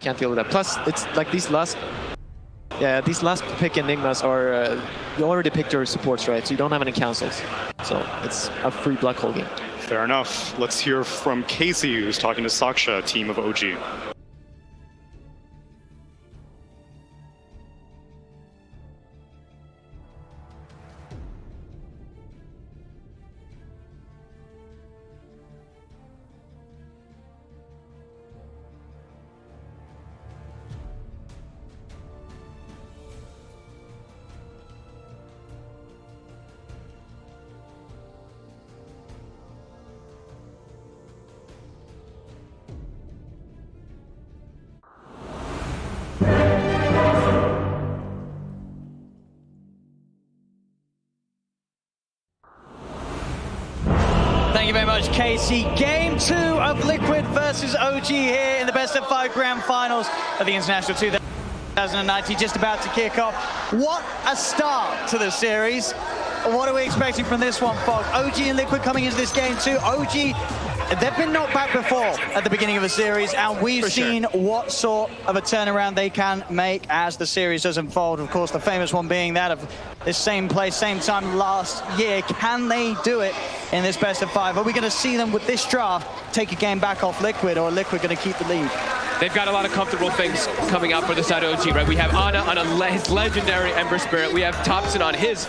can't deal with that. Plus, it's like these last pick Enigmas are, you already picked your supports, right? So you don't have any cancels. So it's a free black hole game. Fair enough. Let's hear from Casey, who's talking to Saksha, team of OG. Thank you very much, Casey. Game 2 of Liquid versus OG here in the best of 5 grand finals of the International 2019, just about to kick off. What a start to the series. What are we expecting from this one, Fog? OG and Liquid coming into this game 2. OG, they've been knocked back before at the beginning of a series, and we've seen what sort of a turnaround they can make as the series does unfold. Of course, the famous one being that of this same place, same time last year. Can they do it in this best of 5? Are we going to see them with this draft take a game back off Liquid, or Liquid going to keep the lead? They've got a lot of comfortable things coming out for the side of OG, right? We have Ana on his legendary Ember Spirit. We have Thompson on his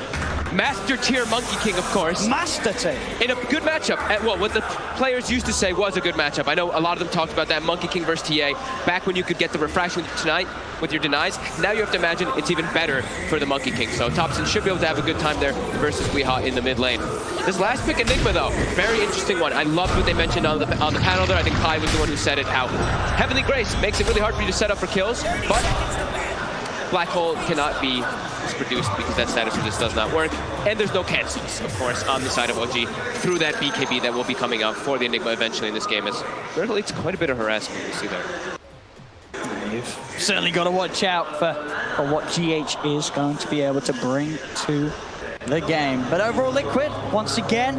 Master Tier Monkey King, of course. Master Tier. In a good matchup. Well, what the players used to say was a good matchup. I know a lot of them talked about that Monkey King versus TA back when you could get the refraction tonight with your denies. Now you have to imagine it's even better for the Monkey King. So Thompson should be able to have a good time there versus Weeha in the mid lane. This last pick, Enigma, though, very interesting one. I loved what they mentioned on the panel there. I think Pi was the one who said it out. Heavenly Grace makes it really hard for you to set up for kills, but Black Hole cannot be produced because that status just does not work. And there's no cancels, of course, on the side of OG through that BKB that will be coming out for the Enigma eventually in this game. As Miracle leads quite a bit of harassment, you see there. You've certainly got to watch out for what GH is going to be able to bring to the game. But overall, Liquid, once again,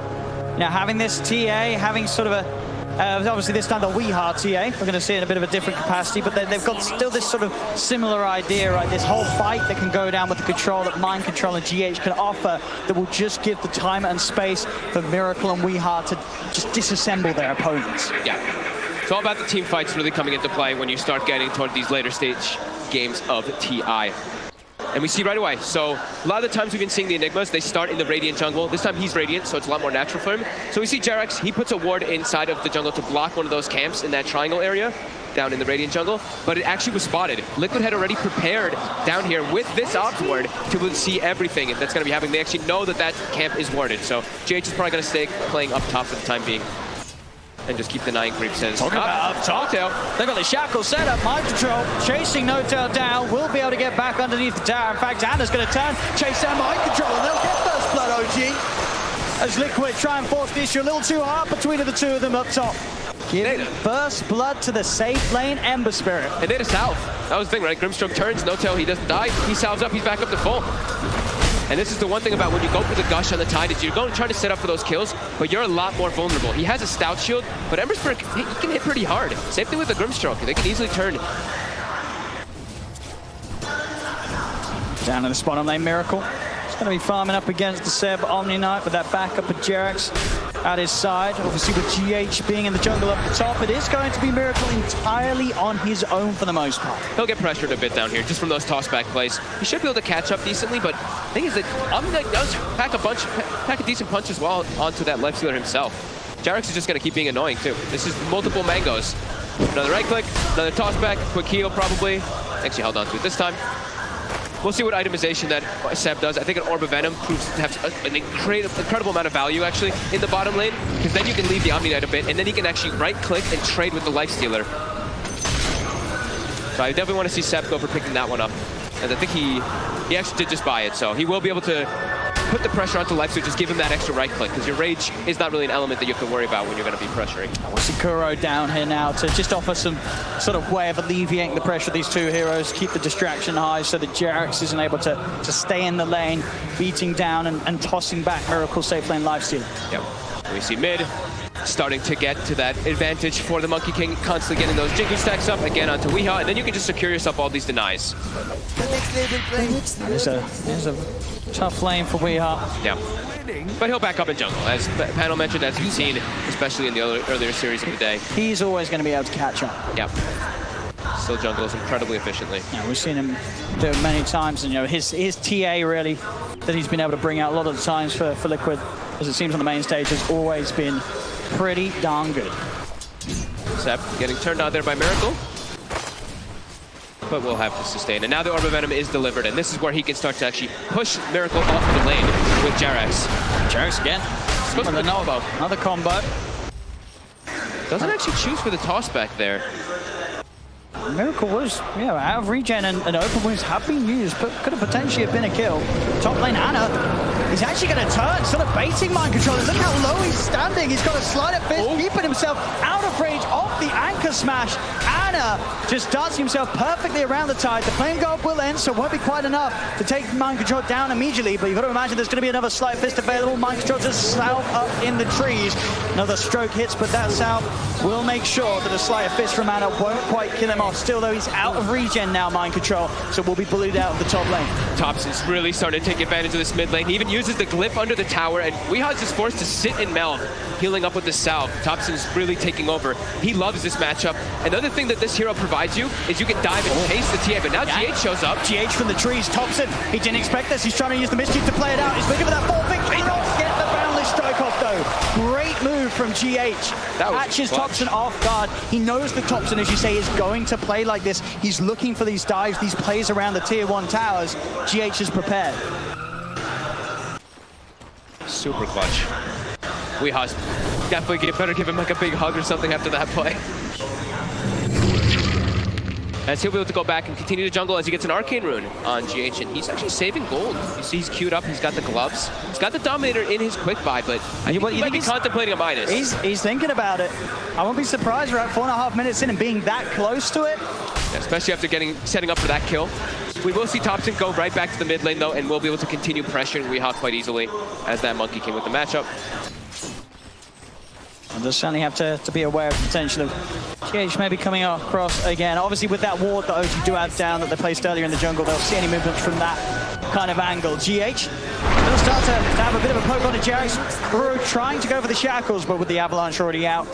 having this TA, having sort of a obviously this time the Weeha TA, we're going to see it in a bit of a different capacity, but they've got still this sort of similar idea, right? This whole fight that can go down with the control that Mind Control and GH can offer that will just give the time and space for Miracle and Weeha to just disassemble their opponents. Yeah, it's all about the team fights really coming into play when you start getting toward these later stage games of TI. And we see right away, so a lot of the times we've been seeing the Enigmas, they start in the Radiant jungle. This time he's Radiant, so it's a lot more natural for him. So we see Jerax, he puts a ward inside of the jungle to block one of those camps in that triangle area down in the Radiant jungle, but it actually was spotted. Liquid had already prepared down here with this ops ward to see everything that's going to be happening. They actually know that that camp is warded, so GH is probably going to stay playing up top for the time being and just keep denying creeps in. Talking about up top, they've got the shackle set up. Mind Control chasing N0tail down, will be able to get back underneath the tower. In fact, Ana's going to turn, chase down Mind Control, and they'll get first blood, OG. As Liquid try and force the issue a little too hard between the two of them up top. Giving first blood to the safe lane, Ember Spirit. And they to salve. That was the thing, right? Grimstroke turns, N0tail, he doesn't die. He salves up, he's back up to full. And this is the one thing about when you go for the gush on the Tide is you're going to try to set up for those kills, but you're a lot more vulnerable. He has a stout shield, but Ember Spirit, he can hit pretty hard. Same thing with the Grimstroke. They can easily turn. Down in the bottom lane, Miracle. He's going to be farming up against the Seb Omni Knight with that backup of Jerax at his side. Obviously with GH being in the jungle up the top, it is going to be Miracle entirely on his own for the most part. He'll get pressured a bit down here just from those toss-back plays. He should be able to catch up decently, but the thing is that Omni Knight does pack a decent punch as well onto that lifestealer himself. Jerax is just going to keep being annoying too. This is multiple mangoes. Another right click, another toss-back, quick heal probably. Actually held on to it this time. We'll see what itemization that Seb does. I think an Orb of Venom proves to have an incredible amount of value, actually, in the bottom lane, because then you can leave the Omni Knight a bit, and then he can actually right-click and trade with the Lifestealer. So I definitely want to see Seb go for picking that one up. And I think he actually did just buy it, so he will be able to put the pressure onto Life, so just give him that extra right-click, because your rage is not really an element that you have to worry about when you're going to be pressuring. We see Kuro down here now to just offer some sort of way of alleviating the pressure of these two heroes, keep the distraction high so that Jerax isn't able to stay in the lane, beating down and tossing back Miracle safe lane lifesteal. Yep. We see mid. starting to get to that advantage for the Monkey King, constantly getting those Jingu stacks up again onto Weehaw, and then you can just secure yourself all these denies. There's a tough lane for Weehaw. Yeah. But he'll back up in jungle, as the panel mentioned, as we've seen, especially in the earlier series of the day. He's always going to be able to catch up. Yeah. Still jungles incredibly efficiently. Yeah, we've seen him do it many times, and you know his TA really that he's been able to bring out a lot of the times for Liquid, as it seems on the main stage, has always been pretty darn good. Sep getting turned on there by Miracle, but we'll have to sustain. And now the Orb of Venom is delivered, and this is where he can start to actually push Miracle off of the lane with JerAx. JerAx again. Goes for the combo. Another combo. Doesn't actually choose for the toss back there. Miracle was, out of regen, and open wounds have been used, but could have potentially have been a kill. Top lane Ana, he's actually going to turn, sort of baiting mind control. Look how low he's standing. He's got a slider fist, keeping himself out of range of the anchor smash. Ana just darts himself perfectly around the tide. The flame guard will end, so it won't be quite enough to take mind control down immediately, but you've got to imagine there's going to be another slight fist available. Mind control just south up in the trees. Another stroke hits, but that south will make sure that a slight fist from Ana won't quite kill him off. Still, though, he's out of regen now, mind control, so will be bullied out of the top lane. Thompson's really starting to take advantage of this mid lane. He even uses the glyph under the tower, and Weehaw's just forced to sit and meld, healing up with the salve. Thompson's really taking over. He loves this matchup. Another thing that this hero provides you is you can dive and chase the TA, but now GH shows up. GH from the trees. Thompson, he didn't expect this. He's trying to use the mischief to play it out. He's looking for that full victory. Cannot get the boundless strike off, though. Great move from GH. Catches Thompson off guard. He knows that Thompson, as you say, is going to play like this. He's looking for these dives, these plays around the tier 1 towers. GH is prepared. Super clutch. Weehaw's definitely better give him like a big hug or something after that play. As he'll be able to go back and continue to jungle as he gets an Arcane Rune on GH, and he's actually saving gold. You see he's queued up, he's got the gloves. He's got the Dominator in his quick buy, but I think he might be contemplating a Midas. He's thinking about it. I won't be surprised we're at 4.5 minutes in and being that close to it. Yeah, especially after setting up for that kill. We will see Thompson go right back to the mid lane, though, and we'll be able to continue pressuring Weehaw quite easily as that Monkey King with the matchup. And just certainly have to be aware of the potential of GH maybe coming across again. Obviously, with that ward that OG do have down that they placed earlier in the jungle, they'll see any movements from that kind of angle. GH will start to have a bit of a poke on the JerAx. Kuro trying to go for the shackles, but with the avalanche already out,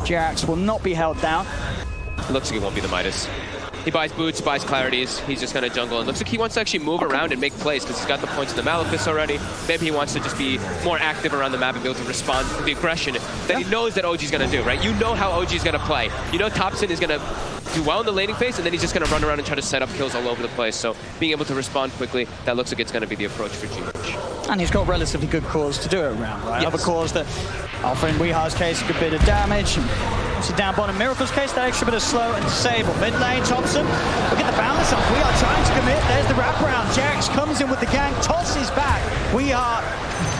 JerAx will not be held down. It looks like it won't be the Midas. He buys boots, buys clarities. He's just going to jungle. And looks like he wants to actually move around and make plays because he's got the points in the Malefice already. Maybe he wants to just be more active around the map and be able to respond to the aggression that he knows that OG's going to do, right? You know how OG's going to play. You know Thompson is going to do well in the laning phase, and then he's just going to run around and try to set up kills all over the place. So being able to respond quickly, that looks like it's going to be the approach for GH. And he's got relatively good cores to do it around, right? Yes. Other cores that offer in Weehaw's case a good bit of damage. Obviously down bottom, Miracle's case, that extra bit of slow and disable. Mid lane, Thompson, look at the balance up. We are trying to commit. There's the wraparound. JerAx comes in with the gang, tosses back. Weehaw,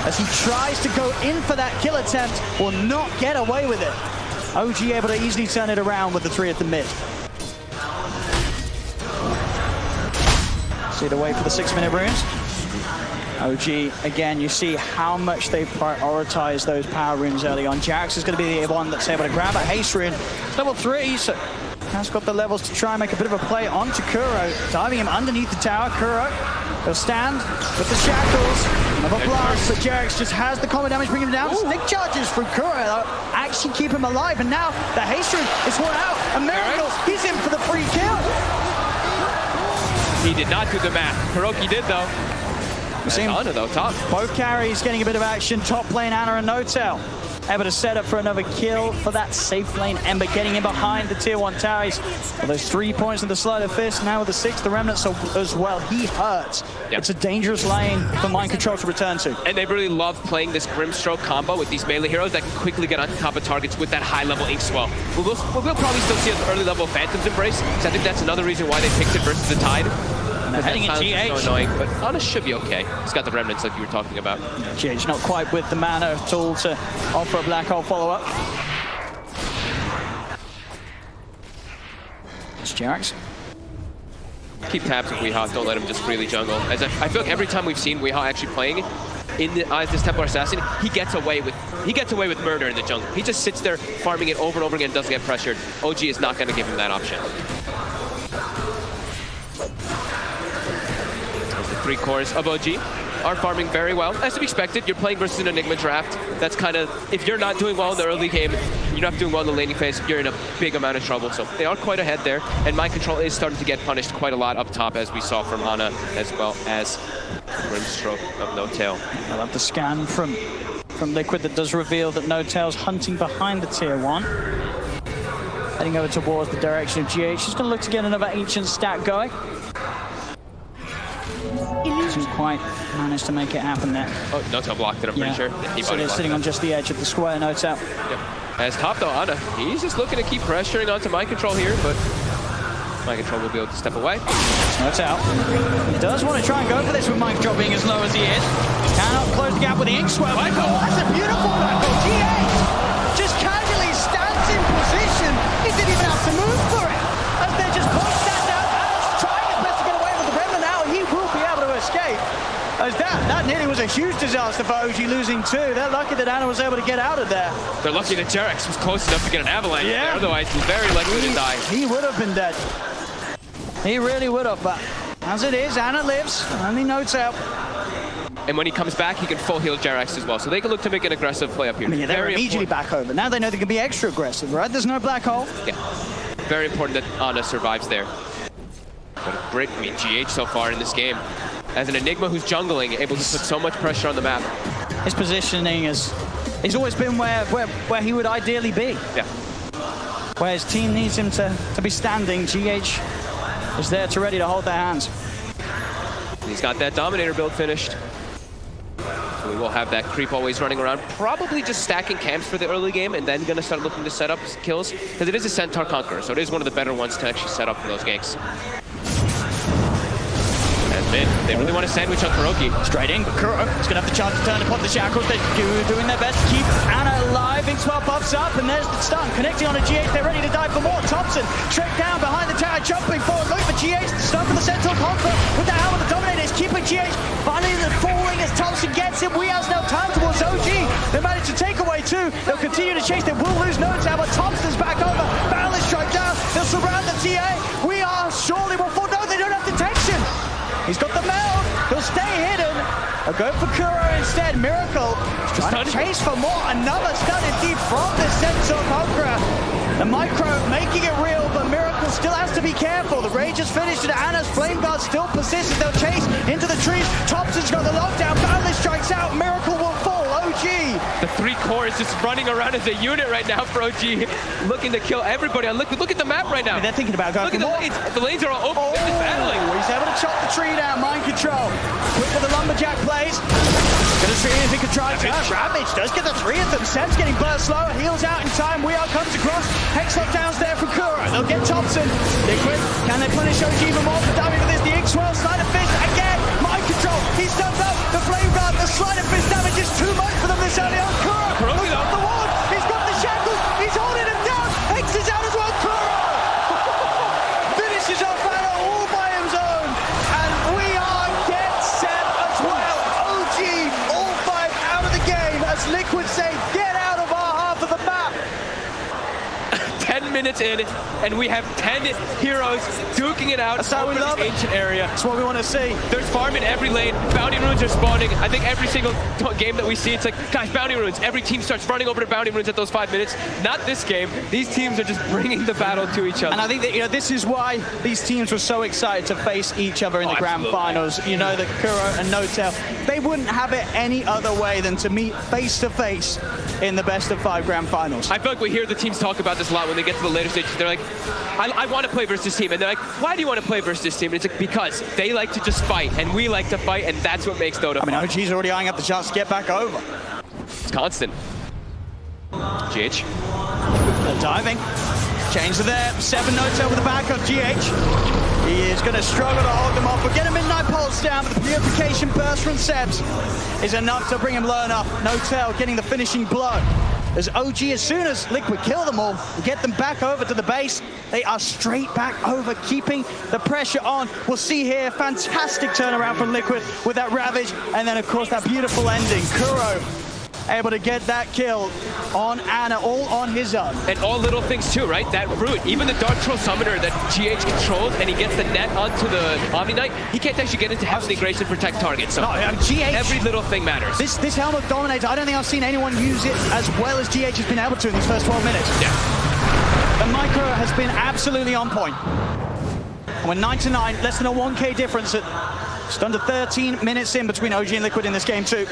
as he tries to go in for that kill attempt, will not get away with it. OG able to easily turn it around with the 3 at the mid. See the wait for the 6-minute runes. OG, again, you see how much they prioritize those power runes early on. JerAx is going to be the one that's able to grab a haste rune. Level 3, so has got the levels to try and make a bit of a play onto Kuro. Diving him underneath the tower. Kuro will stand with the shackles of a blast, but JerAx just has the combo damage, bringing him down. Stick charges from Kuro, though, actually keep him alive, and now the haste rune is worn out. A Miracle, he's in for the free kill. He did not do the math. Kuroki did, though. Ana, though, top. Both carries getting a bit of action. Top lane, Ana and Notel able to set up for another kill for that safe lane. Ember getting in behind the tier 1 towers. Well, those 3 points in the sleight of fist. Now with the 6, the remnants as well. He hurts. Yep. It's a dangerous lane for mind control to return to. And they really love playing this Grimstroke combo with these melee heroes that can quickly get on top of targets with that high-level ink swell. We'll probably still see an early-level Phantom's Embrace, because I think that's another reason why they picked it versus the Tide. Heading in GH. So annoying, but Ana should be okay. He's got the remnants like you were talking about. GH not quite with the mana at all to offer a black hole follow-up. It's JerAx. Keep tabs with Weehaw, don't let him just freely jungle. As I feel like every time we've seen Weehaw actually playing in this Templar Assassin, he gets away with He gets away with murder in the jungle. He just sits there farming it over and over again and doesn't get pressured. OG is not going to give him that option. There's the 3 cores of OG. Are farming very well. As to be expected, you're playing versus an Enigma draft. That's kind of, if you're not doing well in the early game, you're not doing well in the laning phase, you're in a big amount of trouble. So they are quite ahead there. And mind control is starting to get punished quite a lot up top, as we saw from Ana, as well as Grimstroke of No Tail. I love the scan from Liquid that does reveal that No Tail's hunting behind the tier 1. Heading over towards the direction of GH. He's going to look to get another ancient stack going. Didn't quite manage to make it happen there. Oh, No Tail blocked it, I'm pretty sure. Yeah, so they're sitting on just the edge of the square, No Tail. Yep. As top though, Ana, he's just looking to keep pressuring onto mind control here, but mind control will be able to step away. No Tail. He does want to try and go for this with mind control being as low as he is. Cannot close the gap with the ink swell. Oh, that's a beautiful backhoe. GH just casually stands in position. He didn't even have to move for it. As they're just pushed that down. Ana's trying his best to get away with the remnant now. He will be able to escape. As that nearly was a huge disaster for OG losing 2. They're lucky that Ana was able to get out of there. They're lucky that JerAx was close enough to get an avalanche there. Otherwise, he's very likely to die. He would have been dead. He really would have, but as it is, Ana lives. Only No Tail. And when he comes back, he can full heal JerAx as well. So they can look to make an aggressive play up here. I mean, they're immediately back over. Now they know they can be extra aggressive, right? There's no black hole. Yeah. Very important that Ana survives there. But a great, GH so far in this game. As an Enigma who's jungling, able to put so much pressure on the map. His positioning he's always been where he would ideally be. Yeah. Where his team needs him to be standing, GH is there ready to hold their hands. He's got that Dominator build finished. So we will have that creep always running around, probably just stacking camps for the early game and then gonna start looking to set up kills, because it is a Centaur Conqueror, so it is one of the better ones to actually set up for those ganks. Mid. They really want to sandwich on Kuroki. Straight in, Kuro is going to have the chance to turn upon the shackles. They're doing their best to keep Ana alive. Ink12 pops up, and there's the stun. Connecting on a GH, they're ready to dive for more. Thompson, straight down behind the tower, jumping forward. Look for GH, the stun from the Centaur Conqueror with the helmet. The Dominator is keeping GH. Finally, the falling as Thompson gets him. We have no time towards OG. They managed to take away 2. They'll continue to chase. They will lose No Tail, but Thompson's back over. Barrel is strike down. They'll surround the TA. We are surely will fall. No, they don't have detection. He's got the meld. He'll stay hidden. I'll go for Kuro instead. Miracle trying to chase for more. Another stun indeed from the Centaur Conqueror. The micro making it real, but Miracle still has to be careful. The rage is finished and Ana's flame guard still persists. They'll chase into the trees. Thompson's got the lockdown. Bradley strikes out. Miracle will fall. OG. The 3 core is just running around as a unit right now for OG, looking to kill everybody on Liquid. Look at the map right now. I mean, they're thinking about going for more. Look at the lanes are all open. They're just battling. He's able to chop the tree down. Mind control. Quick with the lumberjack plays. Gonna see if he can try to. Ravage does get the 3 of them. Seb's getting burst slower. Heals out in time. We are comes across. Hex lockdowns there from Kuro. They'll get Thompson. Liquid. Can they punish OG even more for damage with this? The Ink Swell. Sleight of Fist again. Mind control. He's done up. The flame guard. The Sleight of Fist damage is too much for them this early on. Kuro looks off the wall. He's got the shackles. He's holding him down. Hex is out as well. Kuro finishes off Ana all by his own. And we are get set as well. OG all 5 out of the game as Liquid say get out of our half of the map. 10 minutes in, and we have 10 heroes duking it out over this ancient area. That's what we want to see. There's farm in every lane. Bounty runes are spawning. I think every single game that we see, it's like, guys, bounty runes. Every team starts running over to bounty runes at those 5 minutes. Not this game. These teams are just bringing the battle to each other. And I think that this is why these teams were so excited to face each other in the grand finals. You know that Kuro and No Tail, they wouldn't have it any other way than to meet face to face in the best of 5 grand finals. I feel like we hear the teams talk about this a lot when they get to the later stages. They're like, I want to play versus this team. And they're like, why do you want to play versus this team? And it's like, because they like to just fight, and we like to fight, and that's what makes Dota fun. I mean, OG's already eyeing up the chance to get back over. It's constant. GH. They're diving. Change to there. 7 No Tail with the back of GH. He is going to struggle to hold them off. We'll get a Midnight Pulse down, but the purification burst from Sebs is enough to bring him low enough. No Tail getting the finishing blow. As OG, as soon as Liquid kill them all, get them back over to the base, they are straight back over, keeping the pressure on. We'll see here, fantastic turnaround from Liquid with that Ravage, and then of course that beautiful ending. Kuro able to get that kill on Ana, all on his own. And all little things too, right? That root, even the Dark Troll Summoner that GH controls, and he gets the net onto the Omni Knight, he can't actually get into Heavenly Grace and protect targets. So GH, every little thing matters. This helmet dominates. I don't think I've seen anyone use it as well as GH has been able to in these first 12 minutes. Yeah. The micro has been absolutely on point. And we're 9-9, less than a 1K difference at just under 13 minutes in between OG and Liquid in this game too.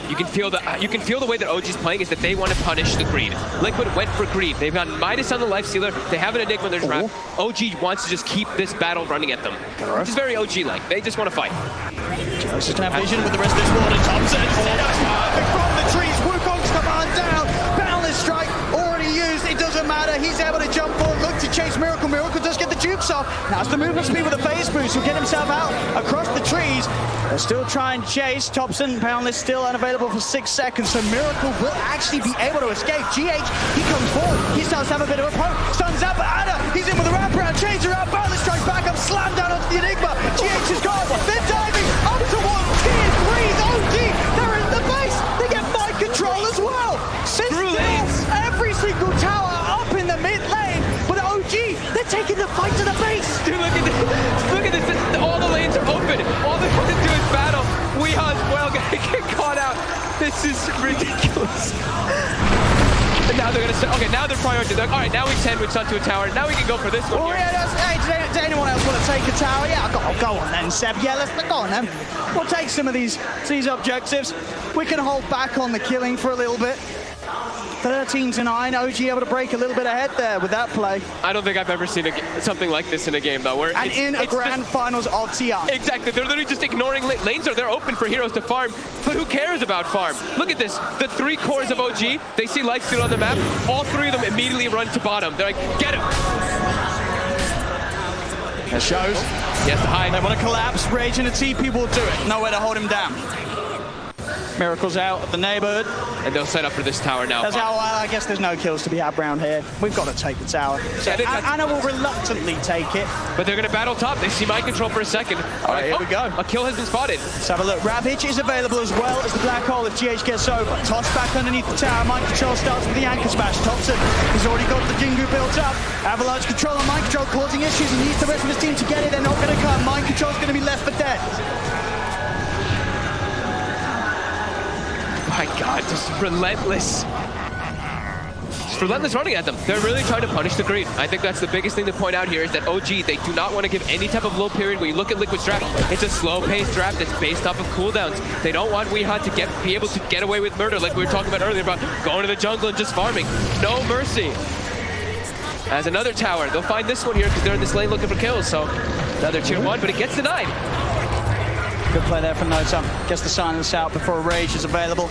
You can feel the way that OG's playing is that they want to punish the greed. Liquid went for greed. They've got Midas on the life stealer. They have an Enigma in their trap. OG wants to just keep this battle running at them, which is very OG-like. They just want to fight. Just gonna have vision with the rest of this world, and Thompson from the trees. Wukong's command down. Boundless strike already used. It doesn't matter. He's able to jump forward, look to chase Miracle. Miracle does get the dupes off. Now it's the movement speed with a phase boost. He'll get himself out across the trees. They're still trying to chase. Thompson, Boundless still unavailable for 6 seconds, so Miracle will actually be able to escape. GH, he comes forward. He starts to have a bit of a poke. Stuns out, but Ana, he's in with a wraparound. Chains around. Boundless strikes back up. Slammed down onto the Enigma. GH is gone. They're diving up towards tier 3's OG. They're in the base. They get mind control as well. Every single tower up in the mid lane, but OG, they're taking the fight to the base. Dude, look at this. Look at this. All the lanes are open. All they want to do is battle. Weeha's well gonna get caught out. This is ridiculous. And now they're gonna say, okay, now they're prioritizing. All right, now we sandwich onto a tower. Now we can go for this one. Oh, yeah, hey, does anyone else want to take a tower? Yeah, go on then, Seb. Yeah, let's go on then. We'll take some of these objectives. We can hold back on the killing for a little bit. 13-9, OG able to break a little bit ahead there with that play. I don't think I've ever seen something like this in a game, though. Where and in a grand finals of TI. Exactly. They're literally just ignoring lanes. They're open for heroes to farm, but who cares about farm? Look at this. The 3 cores of OG, they see Lifesteal on the map. All 3 of them immediately run to bottom. They're like, get him. It shows. Yes, hide. They want to collapse. Rage and a TP will do it. Nowhere to hold him down. Miracle's out of the neighborhood. And they'll set up for this tower now. That's how I guess there's no kills to be had round here. We've got to take the tower. So Ana will reluctantly take it. But they're going to battle top. They see mind control for a second. All right, here we go. A kill has been spotted. Let's have a look. Ravage is available as well as the black hole if GH gets over. Toss back underneath the tower. Mind control starts with the anchor smash. Thompson, he's already got the Jingu built up. Avalanche control on mind control causing issues. He needs the rest of his team to get it. They're not going to come. Mind control's going to be left for dead. My God, just relentless. Just relentless running at them. They're really trying to punish the greed. I think that's the biggest thing to point out here is that OG, they do not want to give any type of low period. When you look at Liquid's draft, it's a slow-paced draft that's based off of cooldowns. They don't want Weeha to be able to get away with murder like we were talking about earlier about going to the jungle and just farming. No mercy. As another tower, they'll find this one here because they're in this lane looking for kills. So another tier 1, but it gets denied. Good play there from Nota. Gets the silence out before a Rage is available.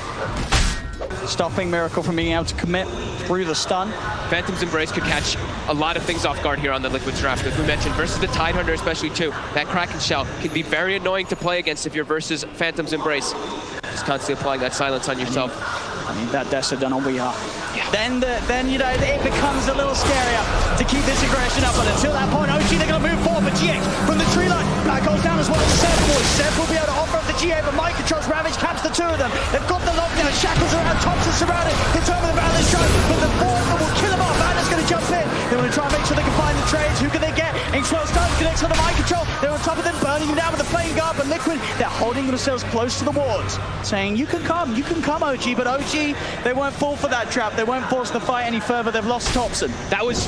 Stopping Miracle from being able to commit through the stun. Phantom's Embrace could catch a lot of things off guard here on the Liquid draft, as we mentioned, versus the Tidehunter especially too. That Kraken Shell can be very annoying to play against if you're versus Phantom's Embrace. Just constantly applying that silence on yourself. I mean that Dessa done on Weeha. Yeah. Then you know, it becomes a little scarier to keep this aggression up, but until that point, OG, they're going to move forward, but GH from the tree line, that goes down as well as Seb will be able to offer up the GA, but Mike controls Ravage, caps the 2 of them. They've got the lockdown, Shackles around, Thompson surrounded, determined the balance strike, but the 4 of them will kill him off. Anna's going to jump in. They want to try and make sure they can find the trades. Who can they get? Inkswell starts connects on the Mike control. They're on top of them, burning him down with the flame guard, but Liquid, they're holding themselves close to the wards, saying, you can come OG, but OG, they won't fall for that trap. They won't force the fight any further. They've lost Thompson. That was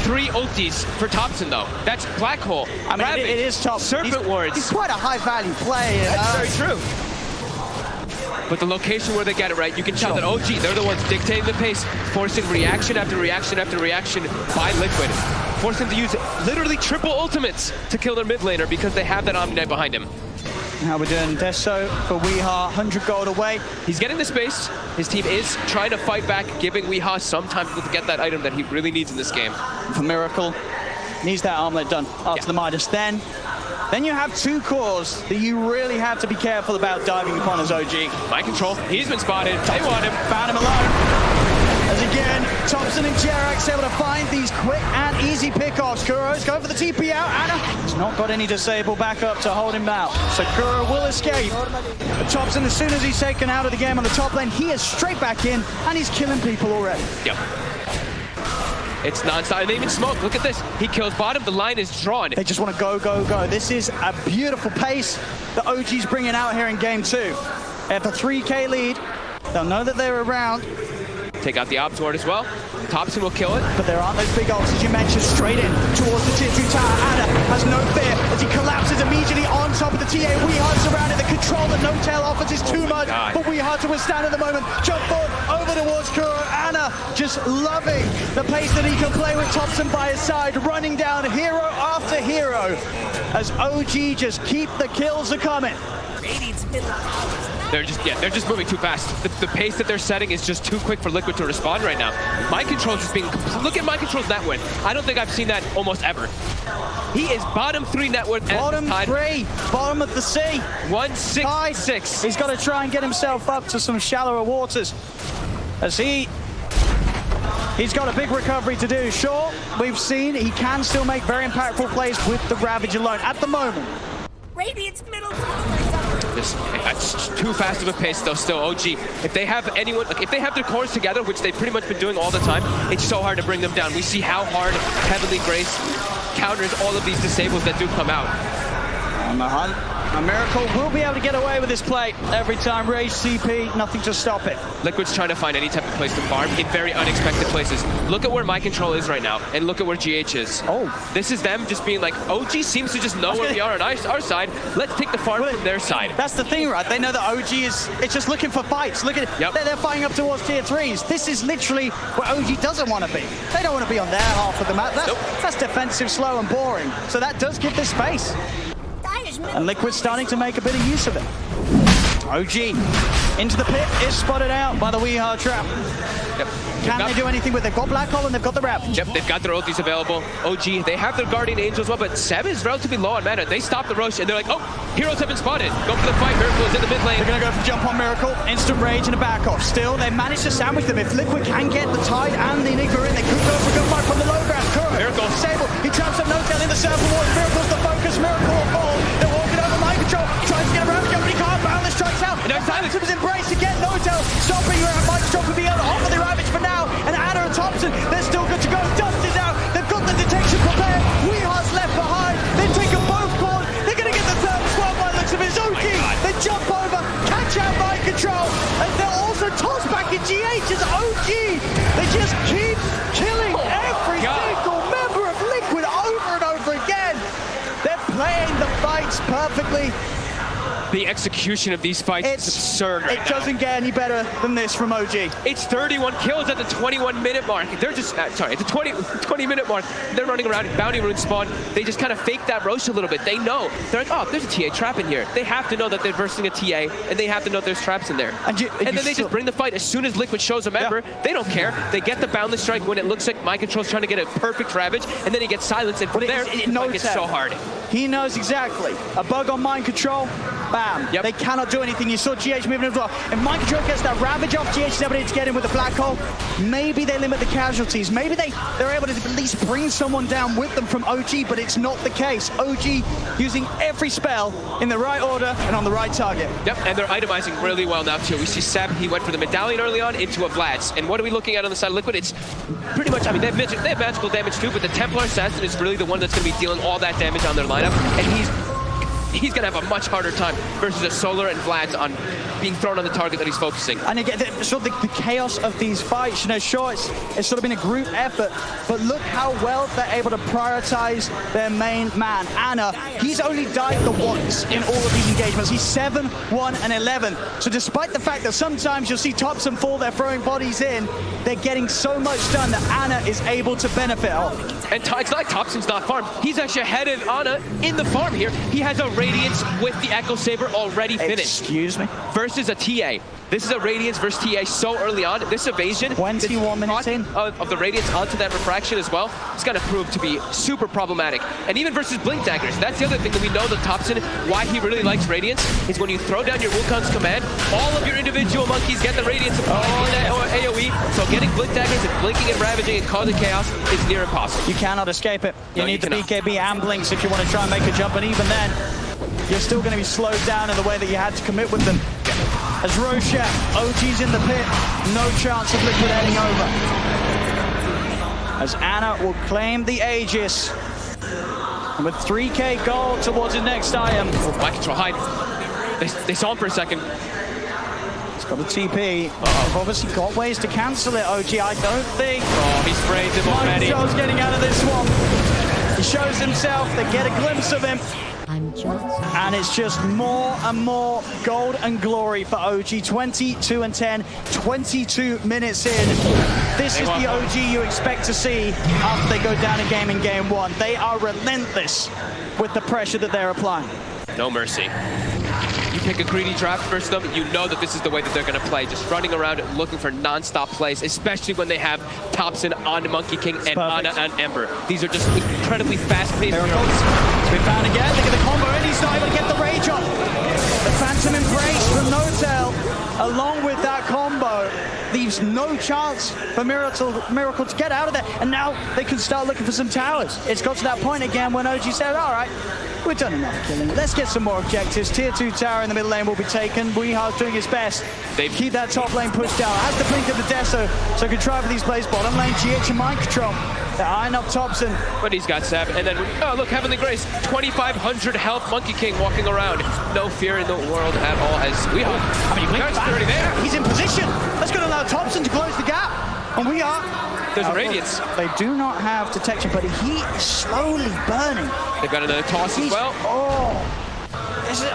3 ultis for Thompson, though. That's Black Hole. I mean, it is Thompson. Serpent Wards. He's quite a high-value play. That's very true. But the location where they get it right, you can tell that OG, they're the ones dictating the pace, forcing reaction after reaction after reaction by Liquid. Forcing them to use literally triple ultimates to kill their mid laner because they have that Omni Knight behind him. How we're doing Deso for Weeha, 100 gold away. He's getting the space. His team is trying to fight back, giving Weeha some time to get that item that he really needs in this game. For Miracle, needs that armlet done after the Midas. Then you have 2 cores that you really have to be careful about diving upon as OG. Mind control, he's been spotted. They want him. Found him alone. As again, Thompson and Jerax able to find these quick and easy pickoffs. Kuro's going for the TP out. Anna has not got any disable backup to hold him out. So Kuro will escape. But Thompson, as soon as he's taken out of the game on the top lane, he is straight back in and he's killing people already. Yep. It's non-stop. And they even smoke. Look at this. He kills bottom. The line is drawn. They just want to go, go, go. This is a beautiful pace that OG's bringing out here in game 2. They have the 3K lead. They'll know that they're around. Take out the Obs ward as well. Thompson will kill it. But there aren't those big ults, as you mentioned, straight in towards the tier 2 tower. Anna has no fear as he collapses immediately on top of the TA. Weehard surrounded. The control that No Tail offers is too much for Weehard to withstand at the moment. Jump forward, over towards Kuro. Anna just loving the pace that he can play with Thompson by his side, running down hero after hero as OG just keep the kills a-coming. They're just moving too fast. The pace that they're setting is just too quick for Liquid to respond right now. Mind Control is just being... Look at Mind Control's net win. I don't think I've seen that almost ever. He is bottom 3 net worth. Bottom 3, bottom of the sea. 1-6-6. He's got to try and get himself up to some shallower waters as he's got a big recovery to do. Sure, we've seen he can still make very impactful plays with the Ravage alone at the moment. Radiant's middle. That's too fast of a pace though still. OG, if they have anyone, like if they have their cores together, which they've pretty much been doing all the time, it's so hard to bring them down. We see how hard Heavenly Grace counters all of these disables that do come out. On the hunt, a Miracle will be able to get away with this play every time. Rage CP, nothing to stop it. Liquid's trying to find any type of place to farm in very unexpected places. Look at where Mind Control is right now, and look at where GH is. Oh. This is them just being like, OG seems to just know where we are on our side. Let's take the farm from their side. That's the thing, right? They know that OG it's just looking for fights. Look at it. Yep. They're fighting up towards tier 3s. This is literally where OG doesn't want to be. They don't want to be on their half of the map. That's defensive, slow, and boring. So that does give this space. And Liquid's starting to make a bit of use of it. OG into the pit is spotted out by the Weehard trap. Yep. Can they do anything with it? They've got Black Hole and they've got the Ravage. Yep, they've got their ultis available. OG, they have their Guardian Angel as well, but Seb is relatively low on mana. They stop the rush and they're like, oh, heroes have been spotted. Go for the fight. Miracle is in the mid lane. They're going to go for jump on Miracle. Instant rage and a back off. Still, they managed to sandwich them. If Liquid can get the Tide and the Enigma in, they could go for a good fight from the low ground. Kuro, Miracle. Sable, he traps up No Tail in the circle ward. Miracle's the focus. Miracle will fall. They're walking over Mind Control. Tries to get a Ravage up, but he can't. Boundless strikes out. And Silence was embraced again. No Tail stopping Mind Control from being able to offer the Ravage for now. And Anna and Thompson, they're still good to go. Dust is out. They've got the detection prepared. Weehard's left behind. They've taken both quad. They're going to get the third squad by the looks of it. OG. They jump over, catch out Mind Control, and they'll also toss back in GH as OG. They just keep killing every single member of Liquid over and over again. They're playing the fights perfectly. The execution of these fights is absurd right now. It doesn't get any better than this from OG. It's 31 kills at the 21-minute mark. They're just, sorry, at the 20-minute mark, they're running around in Bounty Rune spawn. They just kind of fake that Roche a little bit. They know. They're like, oh, there's a TA trap in here. They have to know that they're versing a TA, and they have to know there's traps in there. And then they just bring the fight. As soon as Liquid shows a member, they don't care. They get the Boundless Strike when it looks like Mind Control's trying to get a perfect Ravage, and then he gets silenced, and from there, it's so hard. He knows exactly. A bug on Mind Control, bam. Yep. They cannot do anything. You saw GH moving as well. And Mind Control gets that Ravage off, GH is able to get in with the Black Hole. Maybe they limit the casualties. Maybe they're able to at least bring someone down with them from OG, but it's not the case. OG using every spell in the right order and on the right target. Yep, and they're itemizing really well now too. We see Seb, he went for the Medallion early on into a Vlad's. And what are we looking at on the side of Liquid? It's pretty much, I mean, they have magical damage too, but the Templar Assassin is really the one that's going to be dealing all that damage on their lineup. And he's going to have a much harder time versus a Solar and Vlad's on being thrown on the target that he's focusing. And again, sort of the chaos of these fights, you know, sure, it's sort of been a group effort, but look how well they're able to prioritize their main man, Anna. He's only died the once in all of these engagements. He's 7, 1, and 11. So despite the fact that sometimes you'll see Thompson fall, they're throwing bodies in, they're getting so much done that Anna is able to benefit off. And it's not like Thompson's not farmed. He's actually ahead of Anna in the farm here. He has a Radiance with the Echo Saber already finished. Excuse me? Versus a TA. This is a Radiance versus TA so early on. This evasion, 21 minutes in. Of the Radiance onto that refraction as well, it's going to prove to be super problematic. And even versus Blink Daggers, that's the other thing that we know that Thompson, why he really likes Radiance, is when you throw down your Wukong's command, all of your individual monkeys get the Radiance supply or AoE, so getting Blink Daggers and blinking and ravaging and causing chaos is near impossible. You cannot escape it. You No, need you the BKB and Blinks if you want to try and make a jump, and even then, you're still going to be slowed down in the way that you had to commit with them. As Roshan, OG's in the pit, no chance of Liquid heading over. As Anna will claim the Aegis. And with 3k gold towards his next item. Mind control, hide. They saw him for a second. He's got the TP. They've obviously got ways to cancel it, OG. I don't think. Oh, he sprays him already. Joe's getting out of this one. He shows himself, they get a glimpse of him. And it's just more and more gold and glory for OG. 22 and 10, 22 minutes in. This is the OG you expect to see after they go down a game in game one. They are relentless with the pressure that they're applying. No mercy. You pick a greedy draft versus them, you know that this is the way that they're going to play. Just running around looking for non-stop plays, especially when they have Thompson on Monkey King and Anna on Ember. These are just incredibly fast-paced heroes. It's been found again. Look at the combo, and he's not able to get the rage off. The Phantom Embrace from Notel, along with that combo, leaves no chance for Miracle to get out of there. And now they can start looking for some towers. It's got to that point again when OG said, all right, we've done enough killing. Let's get some more objectives. Tier 2 tower in the middle lane will be taken. Weehar's doing his best. They keep that top lane pushed down. Has the blink of the Deso, so can try for these plays. Bottom lane, GH and mind control. They're eyeing up Thompson. But he's got 7. And then, oh, look, Heavenly Grace. 2,500 health Monkey King walking around. No fear in the world at all as Weehar. I mean, already there. He's in position. That's going to allow Thompson to close the gap. And Weehar. There's Radiance. They do not have detection, but he is slowly burning. They've got another toss as well. Oh. This is,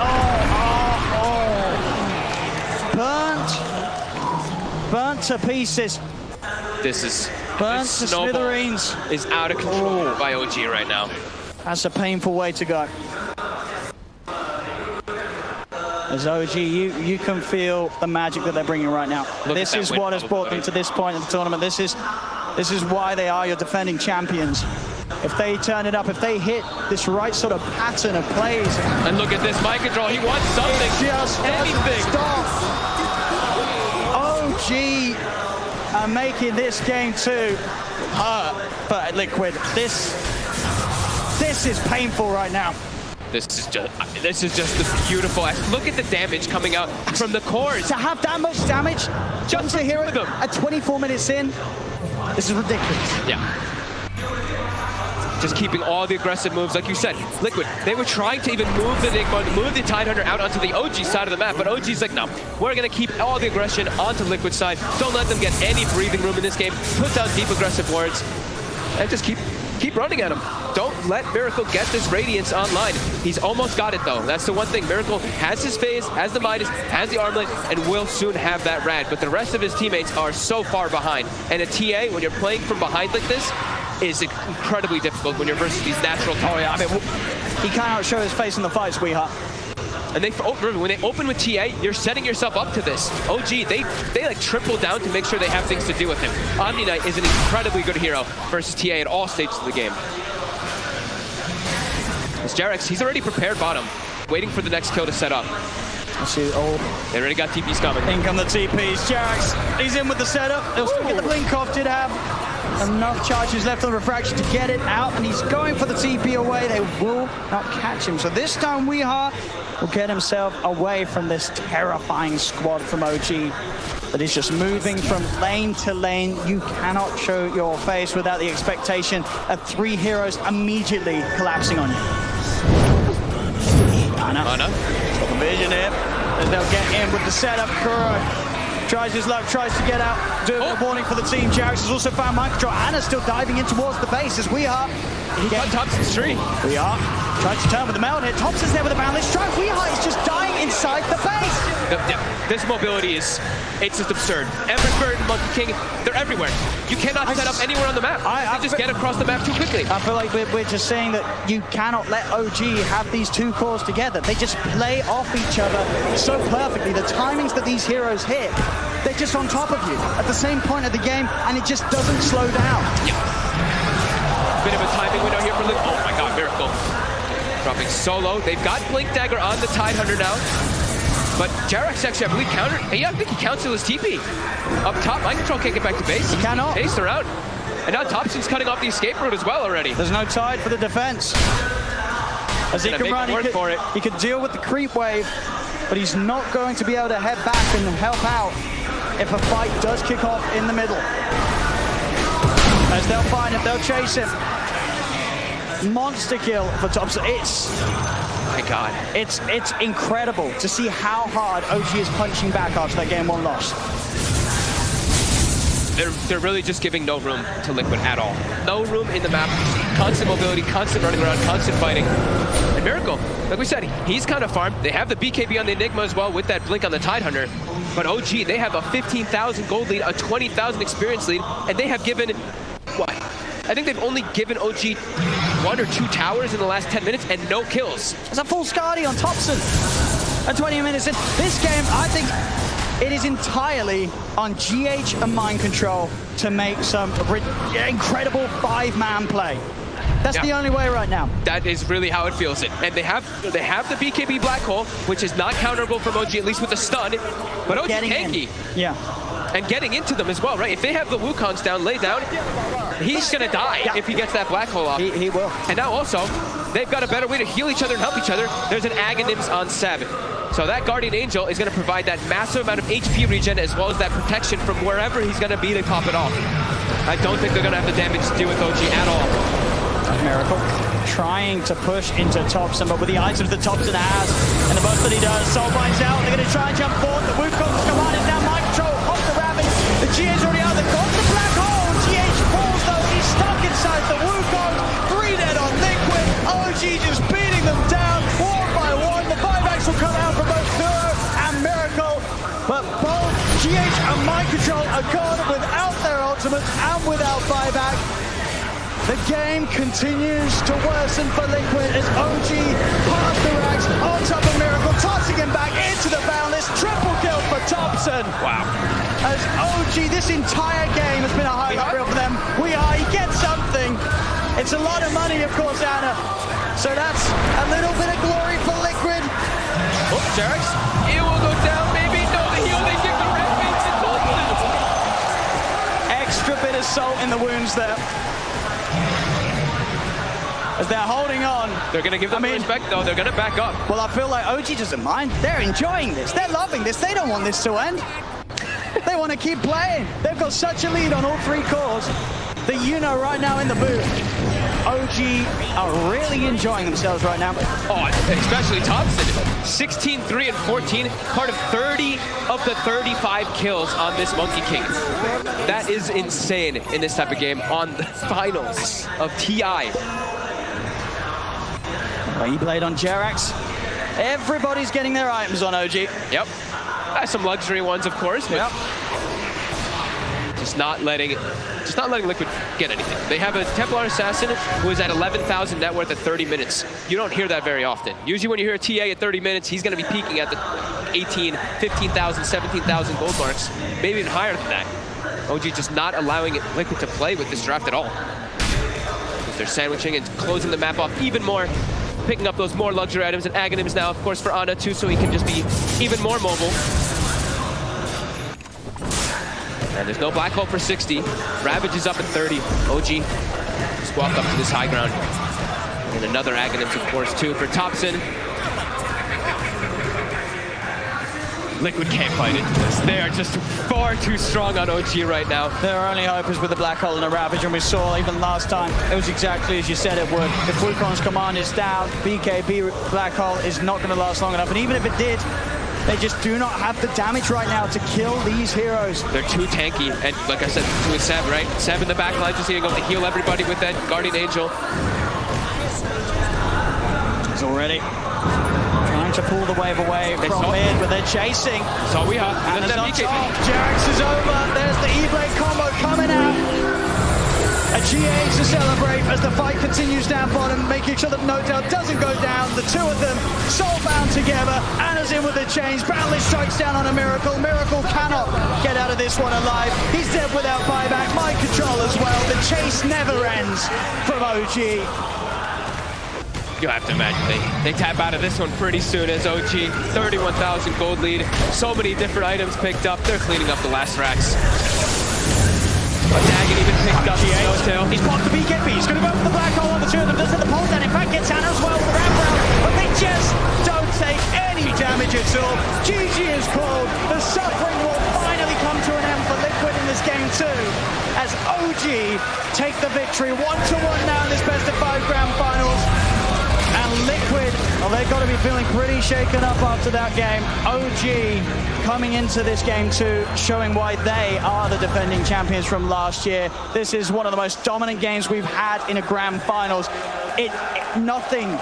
burnt to pieces. This is Burnt to smithereens. Is out of control by OG right now. That's a painful way to go. As OG, you can feel the magic that they're bringing right now. This is what has brought them to this point of the tournament. This is why they are your defending champions. If they turn it up, if they hit this right sort of pattern of plays. And look at this mind control. He wants something. Just anything. Stop. OG are making this game 2 hurt for Liquid. This is painful right now. This is just the beautiful. Look at the damage coming out from the cores. To have that much damage just to hero at 24 minutes in, this is ridiculous. Yeah. Just keeping all the aggressive moves, like you said. Liquid, they were trying to even move the Tidehunter out onto the OG side of the map, but OG's like, no, we're gonna keep all the aggression onto Liquid side. Don't let them get any breathing room in this game. Put down deep aggressive wards, and just keep running at him. Don't let Miracle get this Radiance online. He's almost got it though. That's the one thing. Miracle has his phase, has the Midas, has the armlet, and will soon have that Rad. But the rest of his teammates are so far behind. And a TA, when you're playing from behind like this, is incredibly difficult when you're versus these natural targets. Oh yeah, I mean, he cannot show his face in the fights, Weehar. And when they open with TA, you're setting yourself up to this. OG, they like triple down to make sure they have things to do with him. Omni Knight is an incredibly good hero versus TA at all stages of the game. It's Jarex, he's already prepared bottom, waiting for the next kill to set up. I see, They already got TPs coming. In come the TPs. Jarex, he's in with the setup. They'll still get the blink off, did have enough charges left on the refraction to get it out, and he's going for the TP away. They will not catch him. So this time Weehar will get himself away from this terrifying squad from OG that is just moving from lane to lane. You cannot show your face without the expectation of 3 heroes immediately collapsing on you. Anna. Stop the vision here. And they'll get in with the setup. Kuro tries his luck, tries to get out. Doing a warning for the team. Jarex has also found mind control. Anna's still diving in towards the base as Weehar. He got Thompson's tree. Weehar trying to turn with the meld hit. Thompson's there with the boundless strike. Weehar is just dying inside the base. This mobility it's just absurd. Ember's Bird and Monkey King, they're they're everywhere. You cannot set up anywhere on the map. They just get across the map too quickly. I feel like we're just saying that you cannot let OG have these two cores together. They just play off each other so perfectly. The timings that these heroes hit, they're just on top of you at the same point of the game, and it just doesn't slow down. Yeah. Bit of a timing window here for Luke. Oh my god, Miracle. Dropping solo. They've got Blink Dagger on the Tide Hunter now. But Jerax actually, I believe, countered. I think he counseled his TP. Up top, Mind Control can't get back to base. He cannot. Paced around. And now Thompson's cutting off the escape route as well already. There's no Tide for the defense. As he can run, he could deal with the creep wave, but he's not going to be able to head back and help out if a fight does kick off in the middle. As they'll find him, they'll chase him. Monster kill for Thompson. My god. It's incredible to see how hard OG is punching back after that game 1 loss. They're really just giving no room to Liquid at all. No room in the map. Constant mobility, constant running around, constant fighting. And Miracle, like we said, he's kind of farmed. They have the BKB on the Enigma as well with that Blink on the Tide Hunter. But OG, they have a 15,000 gold lead, a 20,000 experience lead, and they have given, what? I think they've only given OG 1 or 2 towers in the last 10 minutes and no kills. There's a full Skadi on Thompson at 20 minutes in. This game, I think it is entirely on GH and Mind Control to make some incredible 5-man play. That's the only way right now. That is really how it feels. And they have the BKB Black Hole, which is not counterable from OG, at least with a stun. But OG tanky. Yeah. And getting into them as well, right? If they have the Wukongs down, laid down, he's gonna die if he gets that Black Hole off. He will. And now also, they've got a better way to heal each other and help each other. There's an Aghanims on 7. So that Guardian Angel is gonna provide that massive amount of HP regen as well as that protection from wherever he's gonna be to top it off. I don't think they're gonna have the damage to deal with OG at all. Miracle trying to push into Thompson, but with the items that Thompson has and the burst that he does, Soul Binds out. They're going to try and jump forward. The Wukong's command is now Mind Control off the Ravage. The GH already out. They've got the Black Hole. GH falls though. He's stuck inside the Wukong. 3 dead on Liquid. OG just beating them down one by one. The buybacks will come out from both Neuro and Miracle, but both GH and Mind Control are gone without their ultimates and without buyback. The game continues to worsen for Liquid as OG past the racks on top of Miracle, tossing him back into the Boundless. Triple kill for Thompson. Wow. As OG, this entire game has been a highlight reel for them. He gets something. It's a lot of money, of course, Anna. So that's a little bit of glory for Liquid. Oh, Jerax, it will go down, maybe. No, the heal, they give the red face to Thompson. Extra bit of salt in the wounds there. As they're holding on. They're going to give them respect, though. They're going to back up. Well, I feel like OG doesn't mind. They're enjoying this. They're loving this. They don't want this to end. They want to keep playing. They've got such a lead on all 3 cores that you know right now in the booth, OG are really enjoying themselves right now. Oh, especially Thompson. 16, 3, and 14. Part of 30 of the 35 kills on this Monkey King. That is insane in this type of game on the finals of TI. Blade on Jerax. Everybody's getting their items on OG. Yep. Some luxury ones, of course, but just not letting Liquid get anything. They have a Templar Assassin who is at 11,000 net worth at 30 minutes. You don't hear that very often. Usually when you hear a TA at 30 minutes, he's going to be peaking at the 18, 15,000, 17,000 gold marks, maybe even higher than that. OG just not allowing Liquid to play with this draft at all. They're sandwiching and closing the map off even more, picking up those more luxury items, and Aghanims now, of course, for Ana too, so he can just be even more mobile. And there's no Black Hole for 60. Ravage is up at 30. OG just walk up to this high ground. And another Aghanims, of course, too, for Thompson. Liquid can't fight into this. They are just far too strong on OG right now. Their only hope is with the Black Hole and a Ravage, and we saw even last time, it was exactly as you said it would. If Wukong's command is down, BKB Black Hole is not going to last long enough, and even if it did, they just do not have the damage right now to kill these heroes. They're too tanky, and like I said, with Seb, right? Seb in the back line just able to heal everybody with that Guardian Angel. He's already trying to pull the wave away They from saw- mid, but they're chasing. So we are. And it's on top. Jax is over. There's the E-Blade combo coming out. A GA to celebrate as the fight continues down bottom, making sure that No Doubt doesn't go down. The two of them soul-bound together. Anna's in with the chains. Bradley strikes down on a Miracle. Miracle cannot get out of this one alive. He's dead without buyback. Mind control as well. The chase never ends from OG. You have to imagine they tap out of this one pretty soon as OG, 31,000 gold lead. So many different items picked up. They're cleaning up the last racks. Daggett even picked up Snowtail. He's blocked the BKB. He's going to go for the black hole on the two of them. Does hit the pole down. In fact, gets Anna as well with the ramp round. But they just don't take any damage at all. GG is called. The suffering will finally come to an end for Liquid in this game too, as OG take the victory 1-1 now in this best of 5 grand finals. And Liquid, well, they've got to be feeling pretty shaken up after that game. OG coming into this game too, showing why they are the defending champions from last year. This is one of the most dominant games we've had in a grand finals. Nothing